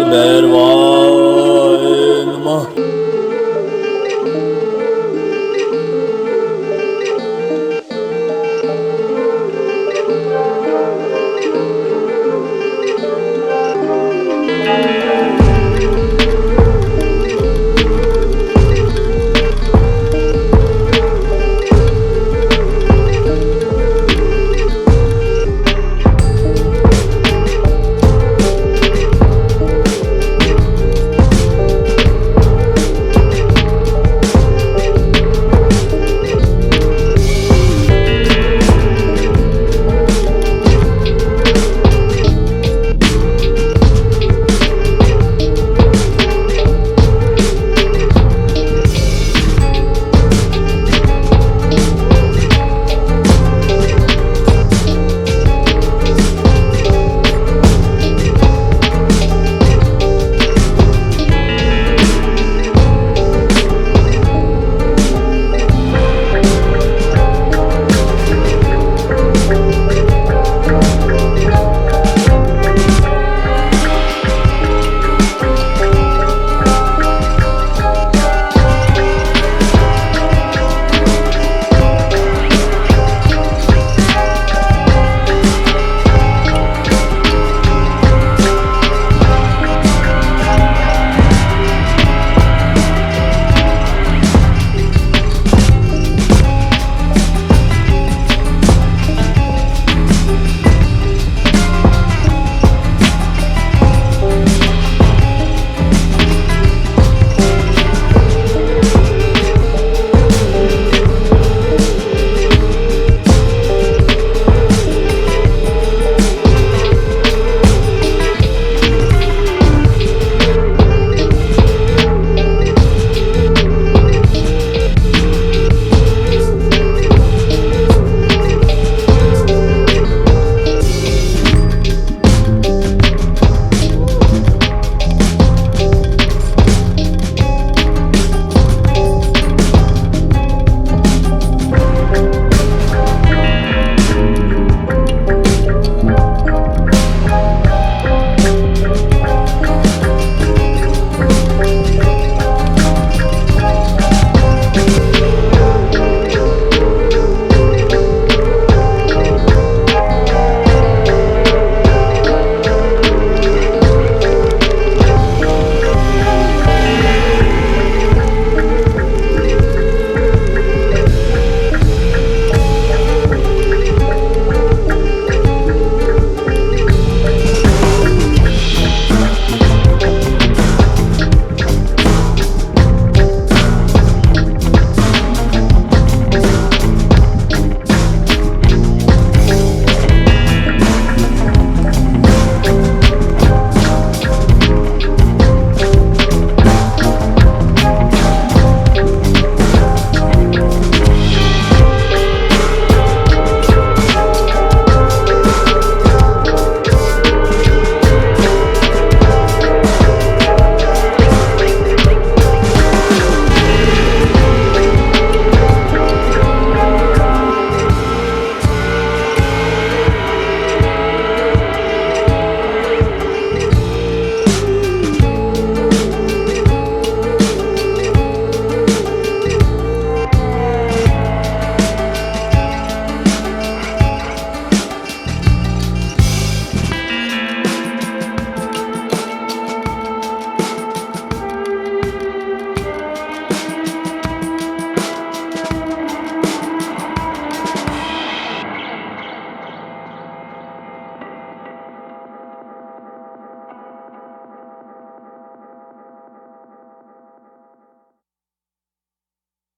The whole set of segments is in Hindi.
भैरवाय नमः।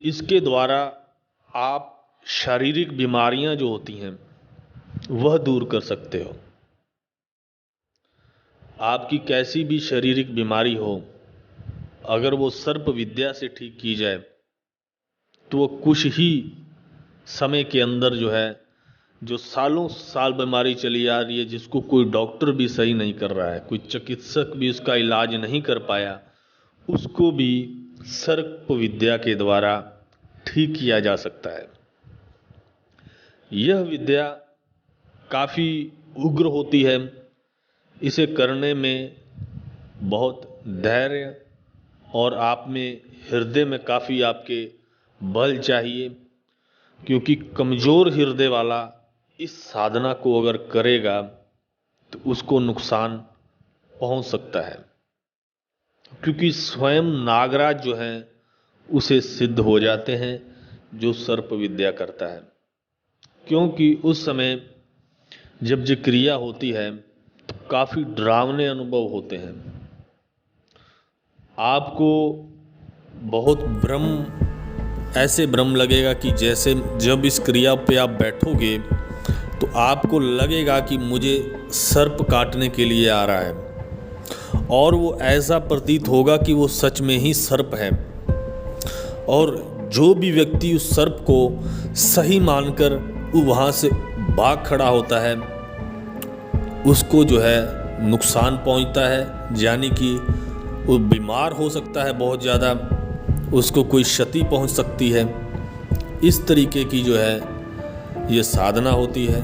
इसके द्वारा आप शारीरिक बीमारियां जो होती हैं वह दूर कर सकते हो। आपकी कैसी भी शारीरिक बीमारी हो, अगर वो सर्प विद्या से ठीक की जाए तो वो कुछ ही समय के अंदर जो है, जो सालों साल बीमारी चली आ रही है, जिसको कोई डॉक्टर भी सही नहीं कर रहा है, कोई चिकित्सक भी उसका इलाज नहीं कर पाया, उसको भी सर्प विद्या के द्वारा ठीक किया जा सकता है। यह विद्या काफ़ी उग्र होती है। इसे करने में बहुत धैर्य और आप में हृदय में काफ़ी आपके बल चाहिए, क्योंकि कमज़ोर हृदय वाला इस साधना को अगर करेगा तो उसको नुकसान पहुंच सकता है, क्योंकि स्वयं नागराज जो हैं उसे सिद्ध हो जाते हैं जो सर्प विद्या करता है। क्योंकि उस समय जब ये क्रिया होती है तो काफ़ी डरावने अनुभव होते हैं। आपको बहुत ऐसे भ्रम लगेगा कि जैसे जब इस क्रिया पे आप बैठोगे तो आपको लगेगा कि मुझे सर्प काटने के लिए आ रहा है, और वो ऐसा प्रतीत होगा कि वो सच में ही सर्प है। और जो भी व्यक्ति उस सर्प को सही मानकर वो वहाँ से भाग खड़ा होता है उसको जो है नुकसान पहुँचता है, यानी कि वो बीमार हो सकता है बहुत ज़्यादा, उसको कोई क्षति पहुँच सकती है। इस तरीके की जो है ये साधना होती है।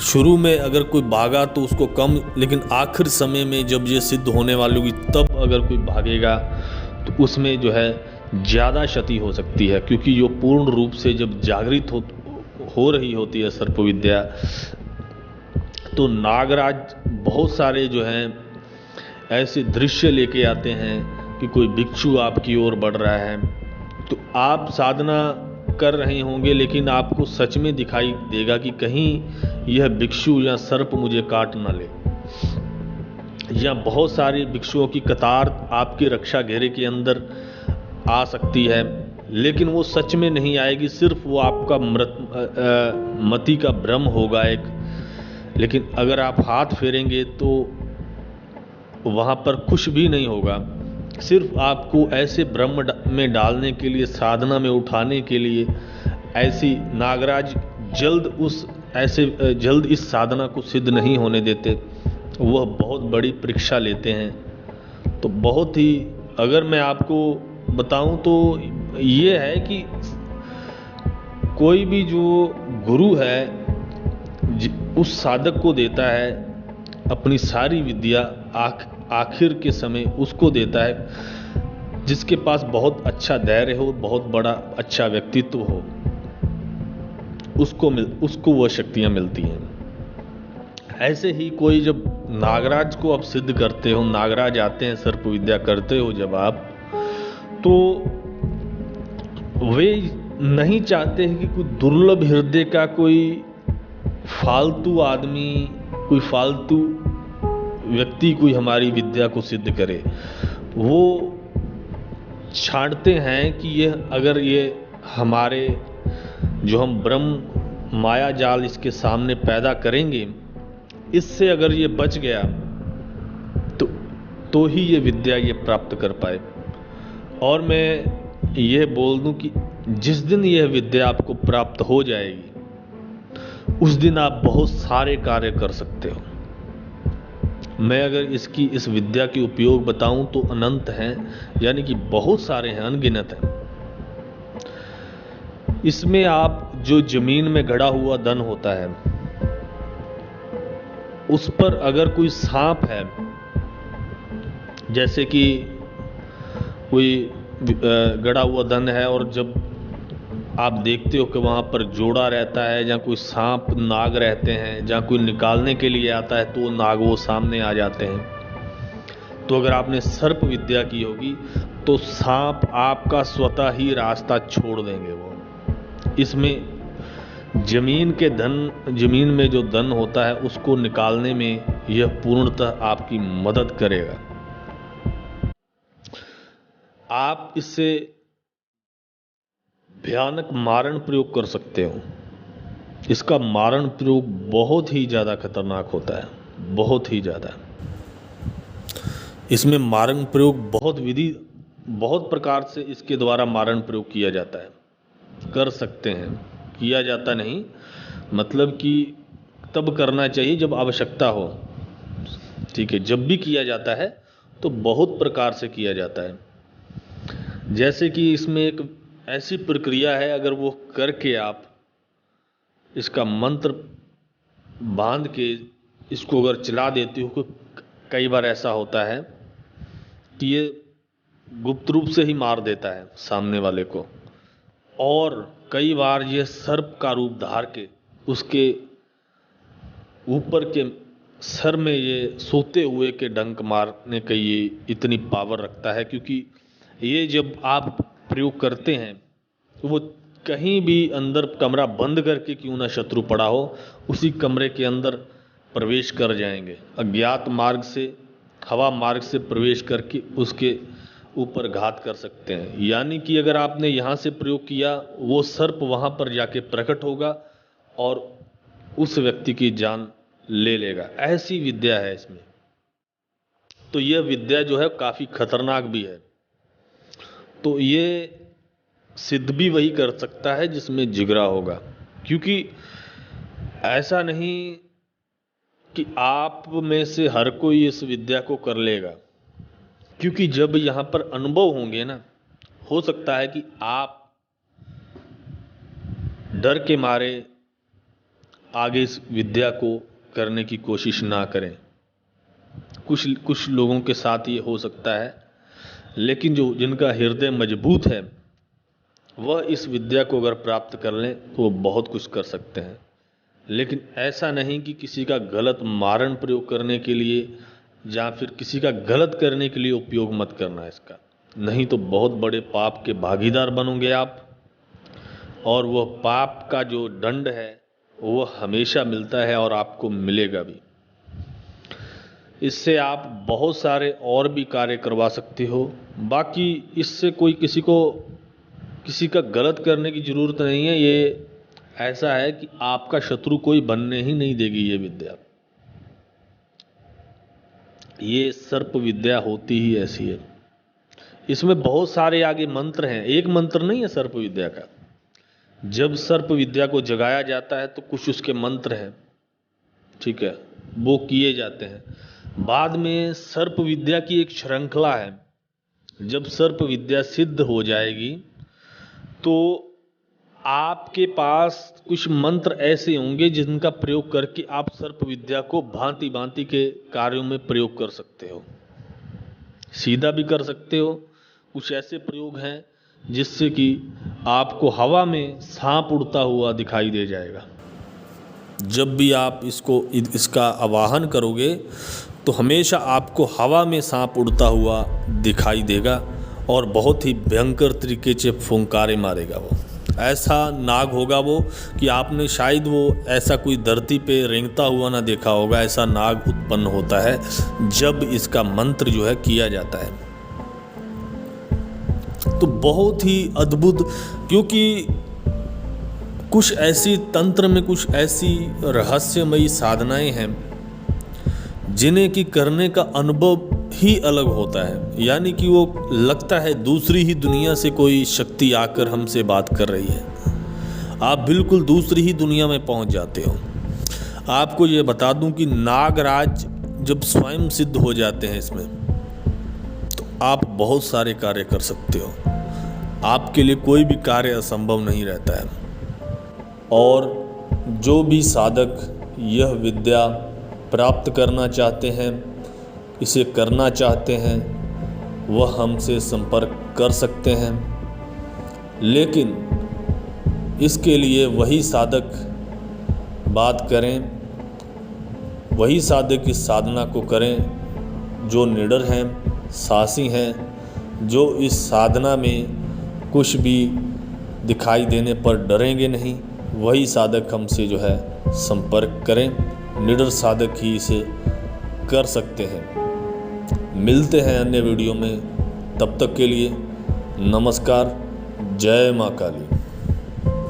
शुरू में अगर कोई भागा तो उसको कम, लेकिन आखिर समय में जब ये सिद्ध होने वाली होगी तब अगर कोई भागेगा तो उसमें जो है ज़्यादा क्षति हो सकती है, क्योंकि जो पूर्ण रूप से जब जागृत हो रही होती है सर्प विद्या, तो नागराज बहुत सारे जो हैं ऐसे दृश्य लेके आते हैं कि कोई भिक्षु आपकी ओर बढ़ रहा है, तो आप साधना कर रहे होंगे लेकिन आपको सच में दिखाई देगा कि कहीं यह भिक्षु या सर्प मुझे काट ना ले, या बहुत सारे भिक्षुओं की कतार आपके रक्षा घेरे के अंदर आ सकती है, लेकिन वो सच में नहीं आएगी, सिर्फ वो आपका मति का भ्रम होगा एक। लेकिन अगर आप हाथ फेरेंगे तो वहाँ पर कुछ भी नहीं होगा, सिर्फ आपको ऐसे भ्रम में डालने के लिए, साधना में उठाने के लिए ऐसी नागराज जल्द इस साधना को सिद्ध नहीं होने देते, वह बहुत बड़ी परीक्षा लेते हैं। तो बहुत ही, अगर मैं आपको बताऊं तो ये है कि कोई भी जो गुरु है उस साधक को देता है अपनी सारी विद्या, आखिर के समय उसको देता है जिसके पास बहुत अच्छा धैर्य हो, बहुत बड़ा अच्छा व्यक्तित्व हो, उसको वह शक्तियां मिलती हैं। ऐसे ही कोई जब नागराज को आप सिद्ध करते हो, नागराज आते हैं सर्प विद्या करते हो जब आप, तो वे नहीं चाहते हैं कि कोई दुर्लभ हृदय का कोई फालतू आदमी, कोई फालतू व्यक्ति कोई हमारी विद्या को सिद्ध करे। वो छांटते हैं कि अगर ये हमारे जो हम ब्रह्म माया जाल इसके सामने पैदा करेंगे, इससे अगर ये बच गया तो ही ये विद्या ये प्राप्त कर पाए। और मैं ये बोल दूं कि जिस दिन यह विद्या आपको प्राप्त हो जाएगी उस दिन आप बहुत सारे कार्य कर सकते हो। मैं अगर इस विद्या की उपयोग बताऊं तो अनंत हैं, यानी कि बहुत सारे हैं, अनगिनत हैं। इसमें आप जो जमीन में गड़ा हुआ धन होता है उस पर अगर कोई सांप है, जैसे कि कोई गड़ा हुआ धन है और जब आप देखते हो कि वहाँ पर जोड़ा रहता है, जहाँ कोई सांप नाग रहते हैं, जहाँ कोई निकालने के लिए आता है तो वो नाग वो सामने आ जाते हैं। तो अगर आपने सर्प विद्या की होगी तो सांप आपका स्वतः ही रास्ता छोड़ देंगे वो। इसमें जमीन में जो धन होता है उसको निकालने में यह पूर्णतः आपकी मदद करेगा। आप इससे भयानक मारण प्रयोग कर सकते हो। इसका मारण प्रयोग बहुत ही ज़्यादा खतरनाक होता है, बहुत ही ज़्यादा। इसमें मारण प्रयोग बहुत प्रकार से इसके द्वारा मारण प्रयोग किया जाता है, कर सकते हैं, किया जाता नहीं, मतलब कि तब करना चाहिए जब आवश्यकता हो, ठीक है। जब भी किया जाता है तो बहुत प्रकार से किया जाता है। जैसे कि इसमें एक ऐसी प्रक्रिया है, अगर वो करके आप इसका मंत्र बांध के इसको अगर चला देते हो, कई बार ऐसा होता है कि ये गुप्त रूप से ही मार देता है सामने वाले को, और कई बार ये सर्प का रूप धार के उसके ऊपर के सर में ये सोते हुए के डंक मारने का ये इतनी पावर रखता है, क्योंकि ये जब आप प्रयोग करते हैं तो वो कहीं भी अंदर कमरा बंद करके क्यों ना शत्रु पड़ा हो, उसी कमरे के अंदर प्रवेश कर जाएंगे, अज्ञात मार्ग से, हवा मार्ग से प्रवेश करके उसके ऊपर घात कर सकते हैं। यानी कि अगर आपने यहाँ से प्रयोग किया, वो सर्प वहाँ पर जाके प्रकट होगा और उस व्यक्ति की जान ले लेगा। ऐसी विद्या है इसमें। तो यह विद्या जो है काफ़ी खतरनाक भी है। तो ये सिद्ध भी वही कर सकता है जिसमें जिगरा होगा, क्योंकि ऐसा नहीं कि आप में से हर कोई इस विद्या को कर लेगा, क्योंकि जब यहाँ पर अनुभव होंगे ना, हो सकता है कि आप डर के मारे आगे इस विद्या को करने की कोशिश ना करें। कुछ लोगों के साथ ये हो सकता है, लेकिन जिनका हृदय मजबूत है वह इस विद्या को अगर प्राप्त कर लें तो वो बहुत कुछ कर सकते हैं। लेकिन ऐसा नहीं कि किसी का गलत मारण प्रयोग करने के लिए या फिर किसी का गलत करने के लिए उपयोग मत करना इसका, नहीं तो बहुत बड़े पाप के भागीदार बनोगे आप, और वह पाप का जो दंड है वह हमेशा मिलता है और आपको मिलेगा भी। इससे आप बहुत सारे और भी कार्य करवा सकते हो। बाकी इससे कोई किसी का गलत करने की ज़रूरत नहीं है। ये ऐसा है कि आपका शत्रु कोई बनने ही नहीं देगी ये विद्या। ये सर्प विद्या होती ही ऐसी है। इसमें बहुत सारे आगे मंत्र हैं, एक मंत्र नहीं है सर्प विद्या का। जब सर्प विद्या को जगाया जाता है तो कुछ उसके मंत्र हैं, ठीक है, वो किए जाते हैं। बाद में सर्प विद्या की एक श्रृंखला है। जब सर्प विद्या सिद्ध हो जाएगी तो आपके पास कुछ मंत्र ऐसे होंगे जिनका प्रयोग करके आप सर्प विद्या को भांति भांति के कार्यों में प्रयोग कर सकते हो। सीधा भी कर सकते हो। कुछ ऐसे प्रयोग हैं जिससे कि आपको हवा में सांप उड़ता हुआ दिखाई दे जाएगा। जब भी आप इसका आवाहन करोगे तो हमेशा आपको हवा में सांप उड़ता हुआ दिखाई देगा और बहुत ही भयंकर तरीके से फुंकारे मारेगा। वो ऐसा नाग होगा वो कि आपने शायद वो ऐसा कोई धरती पे रेंगता हुआ ना देखा होगा। ऐसा नाग उत्पन्न होता है जब इसका मंत्र जो है किया जाता है। तो बहुत ही अद्भुत, क्योंकि कुछ ऐसी तंत्र में कुछ ऐसी रहस्यमयी साधनाएं हैं जिन्हें कि करने का अनुभव ही अलग होता है। यानी कि वो लगता है दूसरी ही दुनिया से कोई शक्ति आकर हमसे बात कर रही है। आप बिल्कुल दूसरी ही दुनिया में पहुंच जाते हो। आपको ये बता दूं कि नागराज जब स्वयं सिद्ध हो जाते हैं इसमें, तो आप बहुत सारे कार्य कर सकते हो। आपके लिए कोई भी कार्य असंभव नहीं रहता है। और जो भी साधक यह विद्या प्राप्त करना चाहते हैं, इसे करना चाहते हैं, वह हमसे संपर्क कर सकते हैं। लेकिन इसके लिए वही साधक बात करें, वही साधक इस साधना को करें जो निडर हैं, साहसी हैं, जो इस साधना में कुछ भी दिखाई देने पर डरेंगे नहीं। वही साधक हमसे जो है संपर्क करें। निडर साधक ही इसे कर सकते हैं। मिलते हैं अन्य वीडियो में। तब तक के लिए नमस्कार। जय मां काली।